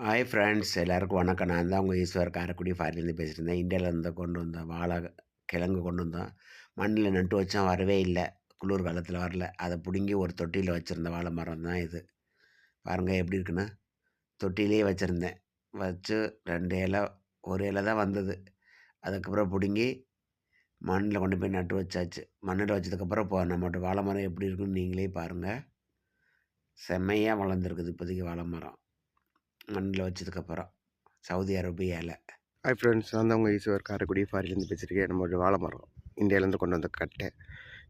Hi friends எல்லாருக்கும் வணக்கம். நான் தான் உங்கள் ஈஸ்வர் காரைக்குடி ஃபாரின்லேருந்து பேசியிருந்தேன். இந்தியாவிலேருந்து கொண்டு வந்தோம் வாழை கிழங்கு கொண்டு வந்தோம். மண்ணில் நட்டு வச்சோம், வரவே இல்லை. குளிர் காலத்தில் வரல. அதை பிடுங்கி ஒரு தொட்டியில் வச்சுருந்த வாழை மரம் தான் இது. பாருங்கள் எப்படி இருக்குன்னு. தொட்டிலேயே வச்சுருந்தேன். வச்சு 2 இலை, ஒரு இலை தான் வந்தது. அதுக்கப்புறம் பிடுங்கி மண்ணில் கொண்டு போய் நட்டு வச்சாச்சு. மண்ணில் வச்சதுக்கப்புறம் இப்போ நம்மகிட்ட வாழை மரம் எப்படி இருக்குன்னு நீங்களே பாருங்கள். செம்மையாக வளர்ந்துருக்குது இப்போதைக்கு வாழை மரம் மண்ணில் வச்சதுக்கப்புறம். சவுதி அரேபியாவில். ஹாய் ஃப்ரெண்ட்ஸ், நான் தான் உங்கள் ஈஸ்வர் காரைக்குடி ஃபாரின்லேருந்து பேசியிருக்கேன். நம்மளோட வாழை மரம் இந்தியாவிலேருந்து கொண்டு வந்த கட்டை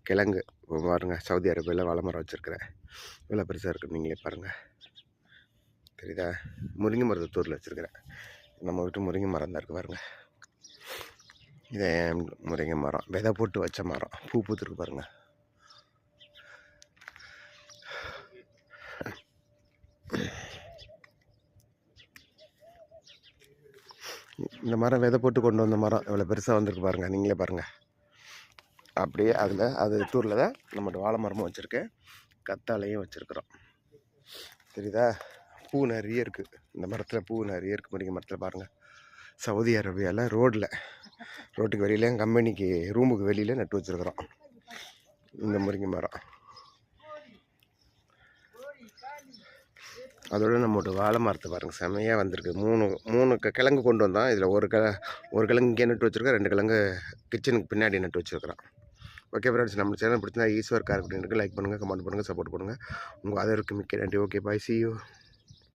கிழங்கு பாருங்கள். சவுதி அரேபியாவில் வாழை மரம் வச்சுருக்கிறேன். இவ்வளோ பெருசாக இருக்குது, நீங்களே பாருங்கள். தெரியுதா? முருங்கை மரத்தை தூரில் வச்சுருக்கிறேன். நம்ம வீட்டு முருங்கை மரம் தான் இருக்குது பாருங்கள். இதே முருங்கை மரம் விதை போட்டு வச்ச மரம், பூ பூத்துருக்கு பாருங்கள். இந்த மரம் விதை போட்டு கொண்டு வந்த மரம் இவ்வளோ பெருசாக வந்திருக்கு பாருங்கள், நீங்களே பாருங்கள். அப்படியே அது தூரில் தான் நம்மளோட வாழை மரமும் வச்சுருக்கேன், கத்தாழையும் வச்சுருக்குறோம். தெரியுதா? பூ நிறைய இருக்குது இந்த மரத்தில், பூ நிறைய இருக்குது முருங்கை மரத்தில் பாருங்கள். சவுதி அரேபியாவில் ரோட்டுக்கு வெளியில் கம்பெனிக்கு ரூமுக்கு வெளியில் நட்டு வச்சுருக்குறோம் இந்த முருங்கை மரம். அதோட நம்மளோட வாழை மரத்தை பாருங்கள், செமையாக வந்திருக்கு. மூணு கிழங்கு கொண்டு வந்தோம். இதில் ஒரு கிழங்கு இங்கே நட்டு வச்சுருக்கோம், 2 கிழங்கு கிச்சனுக்கு பின்னாடி நட்டு வச்சுருக்குறோம். ஓகே ஃப்ரெண்ட்ஸ், நம்ம சேனல் பிடிச்சிருந்தா ஈஸ்வர் காரைக்குடி லைக் பண்ணுங்கள், கமெண்ட் பண்ணுங்கள், சப்போர்ட் பண்ணுங்கள். உங்கள் அதற்கு மிக்க நன்றி. Okay, bye, see you.